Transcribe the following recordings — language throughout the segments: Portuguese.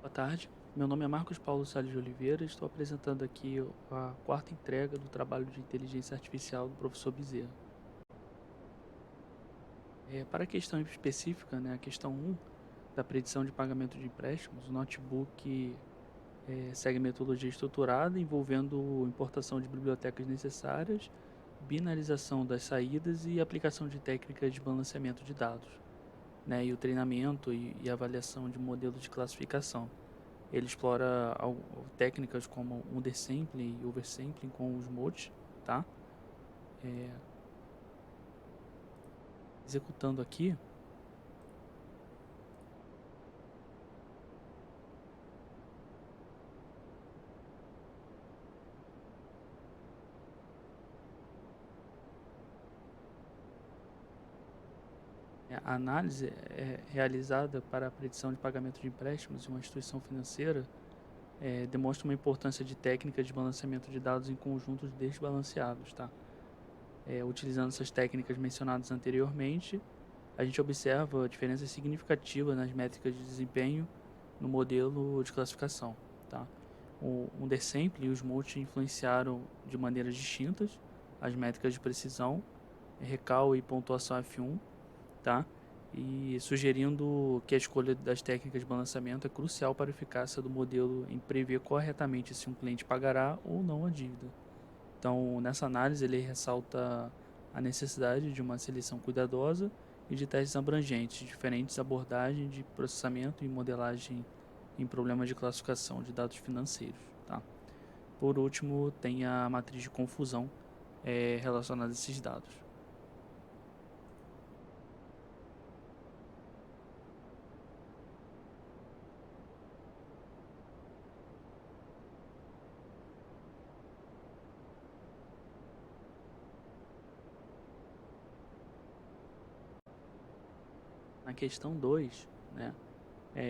Boa tarde, meu nome é Marcos Paulo Salles de Oliveira, estou apresentando aqui a quarta entrega do trabalho de inteligência artificial do professor Bezerra. Para a questão específica, né, a questão 1 da predição de pagamento de empréstimos, o notebook segue metodologia estruturada envolvendo importação de bibliotecas necessárias, binarização das saídas e aplicação de técnicas de balanceamento de dados, né, e o treinamento e avaliação de modelos de classificação. Ele explora técnicas como undersampling e oversampling com os mods, tá? É, executando aqui, a análise realizada para a predição de pagamento de empréstimos em uma instituição financeira demonstra uma importância de técnicas de balanceamento de dados em conjuntos desbalanceados, tá? Utilizando essas técnicas mencionadas anteriormente, a gente observa diferenças significativas nas métricas de desempenho no modelo de classificação, tá? O undersample e os multi influenciaram de maneiras distintas as métricas de precisão, recal e pontuação F1, tá? E sugerindo que a escolha das técnicas de balanceamento é crucial para a eficácia do modelo em prever corretamente se um cliente pagará ou não a dívida. Então, nessa análise, ele ressalta a necessidade de uma seleção cuidadosa e de testes abrangentes, diferentes abordagens de processamento e modelagem em problemas de classificação de dados financeiros. Tá? Por último, tem a matriz de confusão relacionada a esses dados. Na questão 2, né,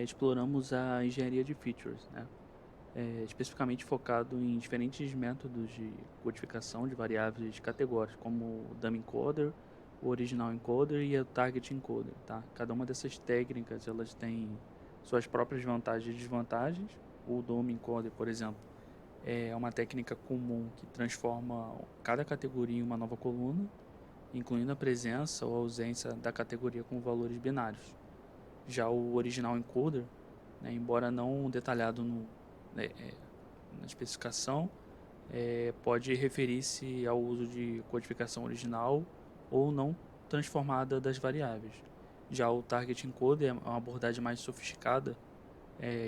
exploramos a engenharia de features, né, especificamente focado em diferentes métodos de codificação de variáveis categóricas, como o dummy encoder, o original encoder e o target encoder. Tá? Cada uma dessas técnicas elas tem suas próprias vantagens e desvantagens. O dummy encoder, por exemplo, é uma técnica comum que transforma cada categoria em uma nova coluna, incluindo a presença ou ausência da categoria com valores binários. Já o original encoder, né, embora não detalhado na especificação, pode referir-se ao uso de codificação original ou não transformada das variáveis. Já o Target Encoder é uma abordagem mais sofisticada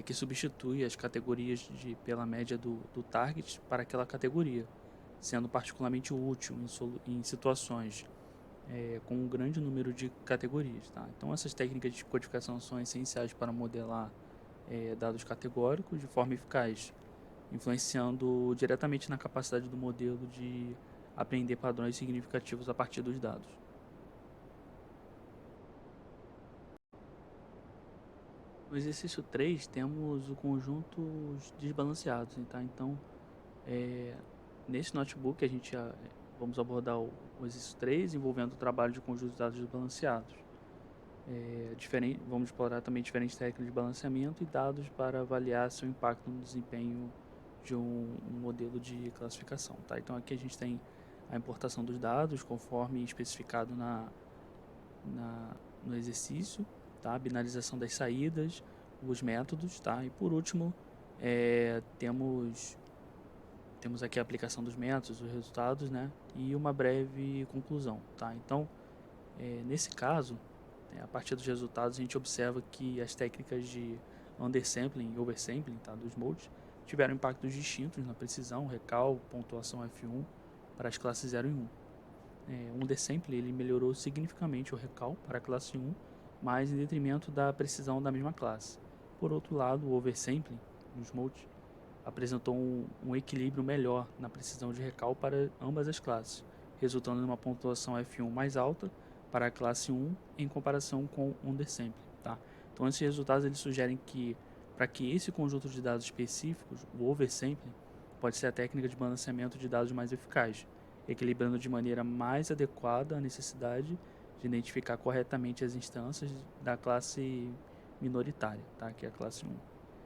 que substitui as categorias pela média do target para aquela categoria, sendo particularmente útil em situações com um grande número de categorias. Tá? Então, essas técnicas de codificação são essenciais para modelar dados categóricos de forma eficaz, influenciando diretamente na capacidade do modelo de aprender padrões significativos a partir dos dados. No exercício 3 temos o conjunto desbalanceados. Tá? Então, é, nesse notebook, vamos abordar o exercício 3 envolvendo o trabalho de conjuntos de dados desbalanceados. Vamos explorar também diferentes técnicas de balanceamento e dados para avaliar seu impacto no desempenho de um modelo de classificação. Tá? Então aqui a gente tem a importação dos dados conforme especificado no exercício, tá? A binarização das saídas, os métodos, tá? E por último, temos aqui a aplicação dos métodos, os resultados, né? E uma breve conclusão. Tá? Então, nesse caso, a partir dos resultados, a gente observa que as técnicas de undersampling e oversampling, tá, dos modes tiveram impactos distintos na precisão, recal, pontuação F1 para as classes 0 e 1. O undersampling ele melhorou significativamente o recal para a classe 1, mas em detrimento da precisão da mesma classe. Por outro lado, o oversampling dos modes apresentou um equilíbrio melhor na precisão de recal para ambas as classes, resultando em uma pontuação F1 mais alta para a classe 1 em comparação com o undersample. Tá? Então, esses resultados eles sugerem que, para que esse conjunto de dados específicos, o oversampling, pode ser a técnica de balanceamento de dados mais eficaz, equilibrando de maneira mais adequada a necessidade de identificar corretamente as instâncias da classe minoritária, tá? Que é a classe 1.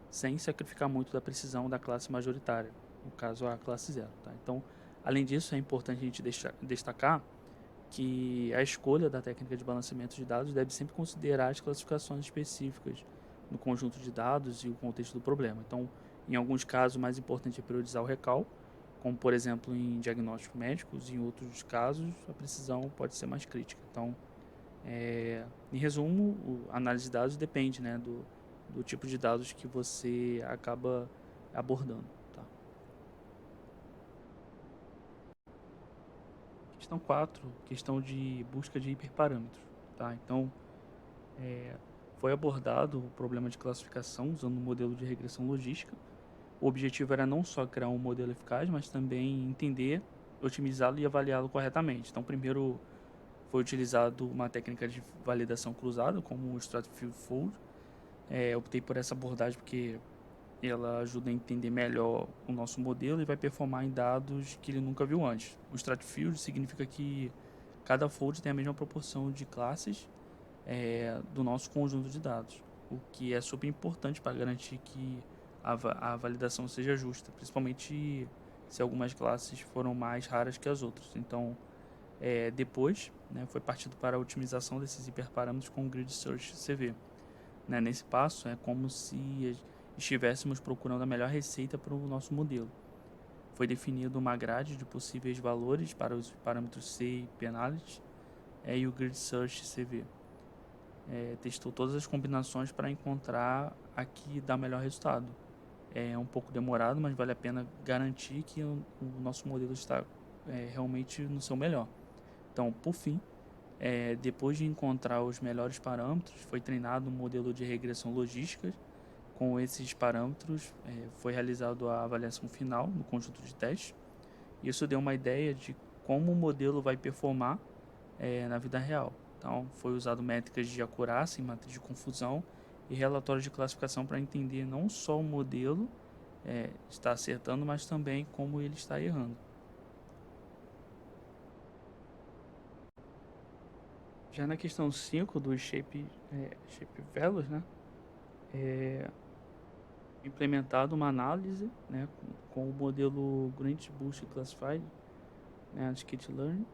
sem sacrificar muito da precisão da classe majoritária, no caso a classe zero. Tá? Então, além disso, é importante a gente destacar que a escolha da técnica de balanceamento de dados deve sempre considerar as classificações específicas no conjunto de dados e o contexto do problema. Então, em alguns casos, o mais importante é priorizar o recall, como por exemplo em diagnósticos médicos, e em outros casos a precisão pode ser mais crítica. Então, em resumo, a análise de dados depende, né, do tipo de dados que você acaba abordando. Tá? Questão 4, questão de busca de hiperparâmetros. Tá? Então, foi abordado o problema de classificação usando um modelo de regressão logística. O objetivo era não só criar um modelo eficaz, mas também entender, otimizá-lo e avaliá-lo corretamente. Então, primeiro foi utilizado uma técnica de validação cruzada, como o Stratifield Fold. Optei por essa abordagem porque ela ajuda a entender melhor o nosso modelo e vai performar em dados que ele nunca viu antes. O Stratifield significa que cada fold tem a mesma proporção de classes do nosso conjunto de dados, o que é super importante para garantir que a validação seja justa, principalmente se algumas classes foram mais raras que as outras. Então, depois, né, foi partido para a otimização desses hiperparâmetros com o Grid Search CV. Né, nesse passo, é como se estivéssemos procurando a melhor receita para o nosso modelo. Foi definido uma grade de possíveis valores para os parâmetros C e Penalty e o Grid Search CV. Testou todas as combinações para encontrar a que dá o melhor resultado. É um pouco demorado, mas vale a pena garantir que o nosso modelo está realmente no seu melhor. Então, por fim, depois de encontrar os melhores parâmetros, foi treinado um modelo de regressão logística. Com esses parâmetros, foi realizada a avaliação final no conjunto de testes. Isso deu uma ideia de como o modelo vai performar na vida real. Então, foi usado métricas de acurácia, matriz de confusão e relatórios de classificação para entender não só o modelo está acertando, mas também como ele está errando. Já na questão 5 do Shape Values, né, é implementado uma análise, né, com o modelo Grant Boost Classified, né, de Skitlearn.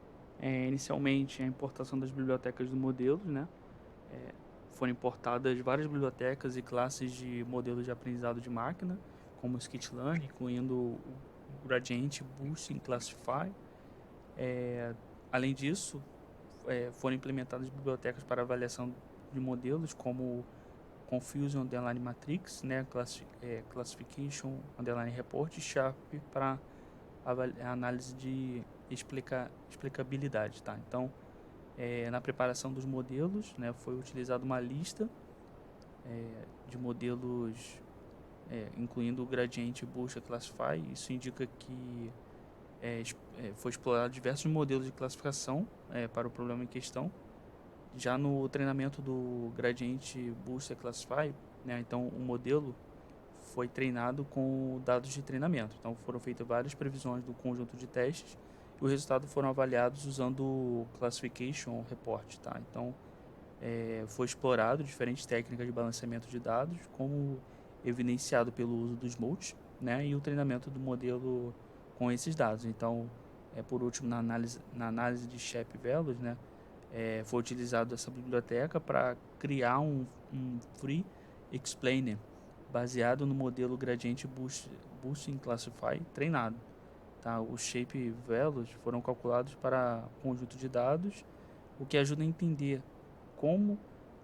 Inicialmente, a importação das bibliotecas do modelo, né, foram importadas várias bibliotecas e classes de modelos de aprendizado de máquina, como o Skitlearn, incluindo o Gradient Boosting Classify. Além disso, foram implementadas bibliotecas para avaliação de modelos, como Confusion Underline Matrix, né, Classification Underline Report e Sharp para análise de explicabilidade. Tá? Então, na preparação dos modelos, né, foi utilizada uma lista de modelos, incluindo o Gradient Boost Classify. Isso indica que foi explorado diversos modelos de classificação para o problema em questão. Já no treinamento do Gradient Boost Classify, né, então o modelo foi treinado com dados de treinamento. Então foram feitas várias previsões do conjunto de testes e os resultados foram avaliados usando o Classification Report. Tá? Então foi explorado diferentes técnicas de balanceamento de dados, como evidenciado pelo uso dos MOLTs, né, e o treinamento do modelo com esses dados. Então, por último, na análise de Shape Values, né, foi utilizado essa biblioteca para criar um Free Explainer baseado no modelo Gradient Boosting Classify treinado. Tá? Os Shape Values foram calculados para conjunto de dados, o que ajuda a entender como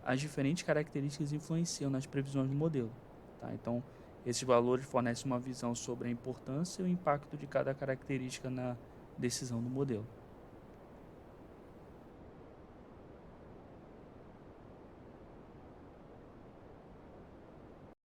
as diferentes características influenciam nas previsões do modelo. Tá? Então, esses valores fornecem uma visão sobre a importância e o impacto de cada característica na decisão do modelo.